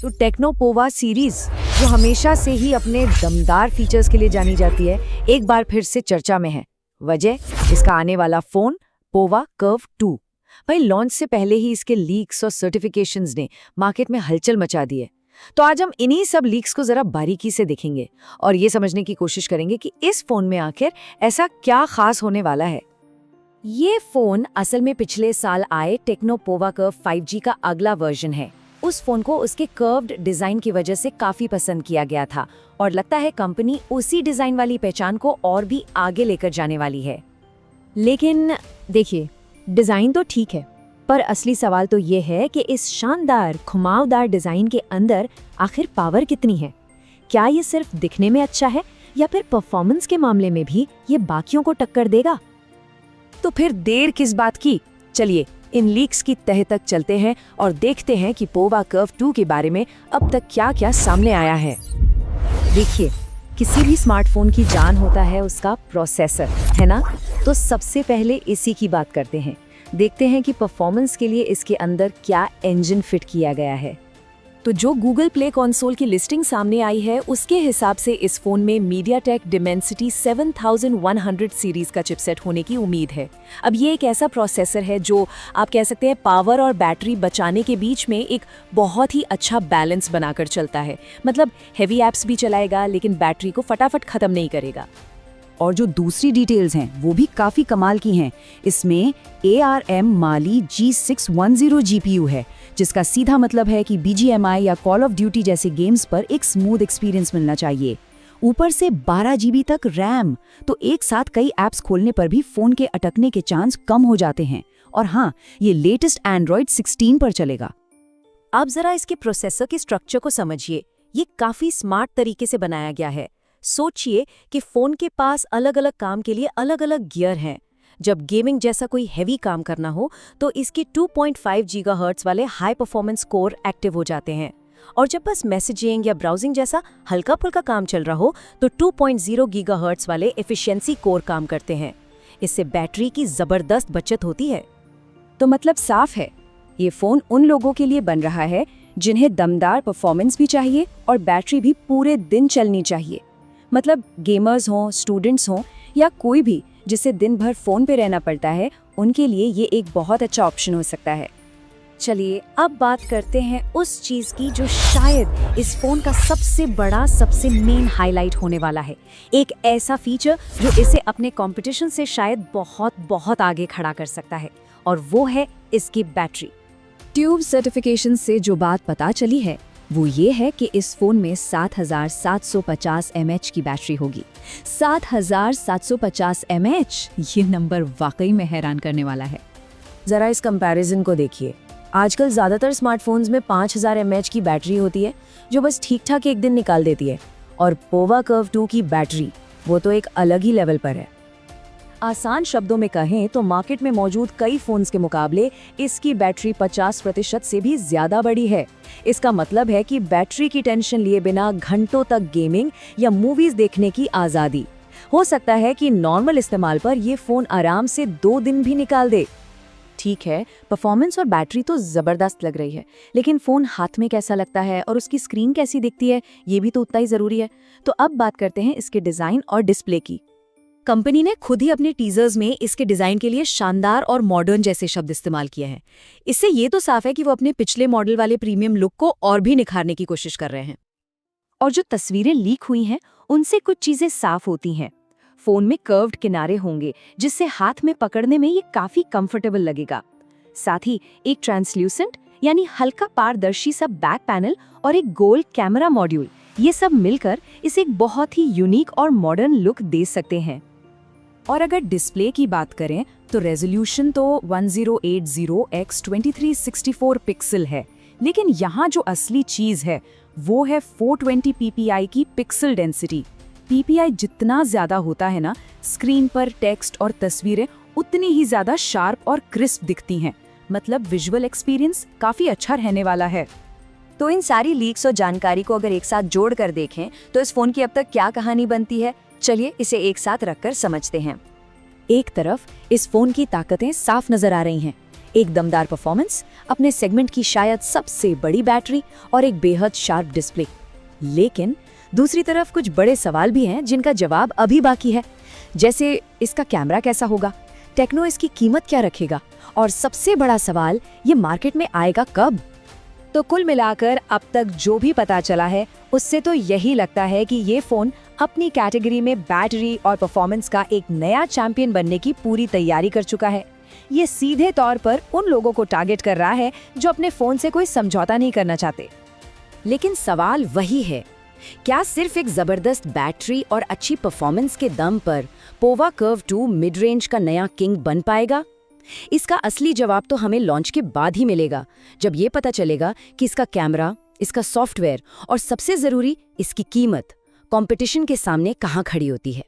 तो Tecno Pova series जो हमेशा से ही अपने दमदार फीचर्स के लिए जानी जाती है, एक बार फिर से चर्चा में है। वजह इसका आने वाला फोन पोवा कर्व 2। भाई लॉन्च से पहले ही इसके लीक्स और सर्टिफिकेशंस ने मार्केट में हलचल मचा दी है। तो आज हम इन्हीं सब लीक्स को जरा बारीकी से देखेंगे और ये समझने की कोशिश करेंगे कि इस फोन में आखिर ऐसा क्या खास होने वाला है। ये फोन असल में पिछले साल आए टेक्नोपोवा कर्व 5G का अगला वर्जन है। उस फोन को उसके कर्व्ड डिजाइन की वजह से काफी पसंद किया गया था और लगता है कंपनी उसी डिजाइन वाली पहचान को और भी आगे लेकर जाने वाली है। लेकिन देखिए, डिजाइन तो ठीक है, पर असली सवाल तो ये है कि इस शानदार घुमावदार डिजाइन के अंदर आखिर पावर कितनी है। क्या ये सिर्फ दिखने में अच्छा है या फिर परफॉर्मेंस के मामले में भी ये बाकियों को टक्कर देगा? तो फिर देर किस बात की, चलिए इन लीक्स की तह तक चलते हैं और देखते हैं कि पोवा कर्व 2 के बारे में अब तक क्या क्या सामने आया है। देखिए, किसी भी स्मार्टफोन की जान होता है उसका प्रोसेसर, है ना? तो सबसे पहले इसी की बात करते हैं। देखते हैं कि परफॉर्मेंस के लिए इसके अंदर क्या इंजन फिट किया गया है। तो जो गूगल प्ले कंसोल की लिस्टिंग सामने आई है उसके हिसाब से इस फोन में मीडियाटेक डिमेंसिटी 7100 सीरीज का चिपसेट होने की उम्मीद है। अब ये एक ऐसा प्रोसेसर है जो आप कह सकते हैं पावर और बैटरी बचाने के बीच में एक बहुत ही अच्छा बैलेंस बनाकर चलता है। मतलब हेवी ऐप्स भी चलाएगा लेकिन बैटरी को फटाफट खत्म नहीं करेगा। और जो दूसरी डिटेल्स हैं वो भी काफ़ी कमाल की हैं। इसमें ARM Mali G610 GPU है, जिसका सीधा मतलब है कि BGMI या कॉल ऑफ ड्यूटी जैसे गेम्स पर एक स्मूथ एक्सपीरियंस मिलना चाहिए। ऊपर से 12 GB तक रैम, तो एक साथ कई ऐप्स खोलने पर भी फ़ोन के अटकने के चांस कम हो जाते हैं। और हाँ, ये लेटेस्ट Android 16 पर चलेगा। अब जरा इसके प्रोसेसर के स्ट्रक्चर को समझिए। ये काफ़ी स्मार्ट तरीके से बनाया गया है। सोचिए कि फोन के पास अलग अलग काम के लिए अलग अलग गियर हैं। जब गेमिंग जैसा कोई हैवी काम करना हो तो इसके 2.5 गीगाहर्ट्ज वाले हाई परफॉर्मेंस कोर एक्टिव हो जाते हैं, और जब बस मैसेजिंग या ब्राउजिंग जैसा हल्का फुल्का काम चल रहा हो तो 2.0 गीगाहर्ट्ज वाले एफिशिएंसी कोर काम करते हैं। इससे बैटरी की जबरदस्त बचत होती है। तो मतलब साफ है, ये फ़ोन उन लोगों के लिए बन रहा है जिन्हें दमदार परफॉर्मेंस भी चाहिए और बैटरी भी पूरे दिन चलनी चाहिए। मतलब गेमर्स हों, स्टूडेंट्स हों या कोई भी जिसे दिन भर फ़ोन पे रहना पड़ता है, उनके लिए ये एक बहुत अच्छा ऑप्शन हो सकता है। चलिए अब बात करते हैं उस चीज़ की जो शायद इस फ़ोन का सबसे बड़ा, सबसे मेन हाईलाइट होने वाला है। एक ऐसा फीचर जो इसे अपने कंपटीशन से शायद बहुत बहुत आगे खड़ा कर सकता है, और वो है इसकी बैटरी। ट्यूब सर्टिफिकेशन से जो बात पता चली है वो ये है कि इस फोन में 7750 mAh की बैटरी होगी। 7750 mAh, ये नंबर वाकई में हैरान करने वाला है। ज़रा इस कंपैरिजन को देखिए। आजकल ज़्यादातर स्मार्टफोन्स में 5000 mAh की बैटरी होती है जो बस ठीक ठाक एक दिन निकाल देती है, और पोवा कर्व 2 की बैटरी वो तो एक अलग ही लेवल पर है। आसान शब्दों में कहें तो मार्केट में मौजूद कई फोन्स के मुकाबले इसकी बैटरी 50% से भी ज्यादा बड़ी है। इसका मतलब है कि बैटरी की टेंशन लिए बिना घंटों तक गेमिंग या मूवीज देखने की आज़ादी। हो सकता है कि नॉर्मल इस्तेमाल पर ये फ़ोन आराम से 2 दिन भी निकाल दे। ठीक है, परफॉर्मेंस और बैटरी तो ज़बरदस्त लग रही है, लेकिन फ़ोन हाथ में कैसा लगता है और उसकी स्क्रीन कैसी दिखती है, ये भी तो उतना ही ज़रूरी है। तो अब बात करते हैं इसके डिज़ाइन और डिस्प्ले की। कंपनी ने खुद ही अपने टीजर्स में इसके डिजाइन के लिए शानदार और मॉडर्न जैसे शब्द इस्तेमाल किए हैं। इससे ये तो साफ है कि वो अपने पिछले मॉडल वाले प्रीमियम लुक को और भी निखारने की कोशिश कर रहे हैं। और जो तस्वीरें लीक हुई हैं उनसे कुछ चीजें साफ होती हैं। फोन में कर्व्ड किनारे होंगे जिससे हाथ में पकड़ने में ये काफी कंफर्टेबल लगेगा। साथ ही एक ट्रांसल्यूसेंट यानी हल्का पारदर्शी सा बैक पैनल और एक गोल कैमरा मॉड्यूल, ये सब मिलकर इसे एक बहुत ही यूनिक और मॉडर्न लुक दे सकते हैं। और अगर डिस्प्ले की बात करें तो रेजोल्यूशन तो 1080x2364 पिक्सल है, लेकिन यहाँ जो असली चीज है वो है 420 ppi की पिक्सल डेंसिटी। ppi जितना ज्यादा होता है ना, स्क्रीन पर टेक्स्ट और तस्वीरें उतनी ही ज्यादा शार्प और क्रिस्प दिखती हैं। मतलब विजुअल एक्सपीरियंस काफी अच्छा रहने वाला है। तो इन सारी लीक्स और जानकारी को अगर एक साथ जोड़ कर देखें तो इस फोन की अब तक क्या कहानी बनती है, चलिए इसे एक साथ रखकर समझते हैं। एक तरफ इस फोन की ताकतें साफ नजर आ रही हैं। एक दमदार परफॉर्मेंस, अपने सेगमेंट की शायद सबसे बड़ी बैटरी और एक बेहद शार्प डिस्प्ले। लेकिन दूसरी तरफ कुछ बड़े सवाल भी हैं जिनका जवाब अभी बाकी है, जैसे इसका कैमरा कैसा होगा, टेक्नो इसकी कीमत क्या रखेगा, और सबसे बड़ा सवाल, ये मार्केट में आएगा कब। तो कुल मिलाकर अब तक जो भी पता चला है उससे तो यही लगता है कि ये फोन अपनी कैटेगरी में बैटरी और परफॉर्मेंस का एक नया चैंपियन बनने की पूरी तैयारी कर चुका है। ये सीधे तौर पर उन लोगों को टारगेट कर रहा है जो अपने फोन से कोई समझौता नहीं करना चाहते। लेकिन सवाल वही है, क्या सिर्फ एक जबरदस्त बैटरी और अच्छी परफॉर्मेंस के दम पर पोवा कर्व 2 मिड रेंज का नया किंग बन पाएगा? इसका असली जवाब तो हमें लॉन्च के बाद ही मिलेगा, जब ये पता चलेगा कि इसका कैमरा, इसका सॉफ्टवेयर और सबसे जरूरी इसकी कीमत कंपटीशन के सामने कहाँ खड़ी होती है।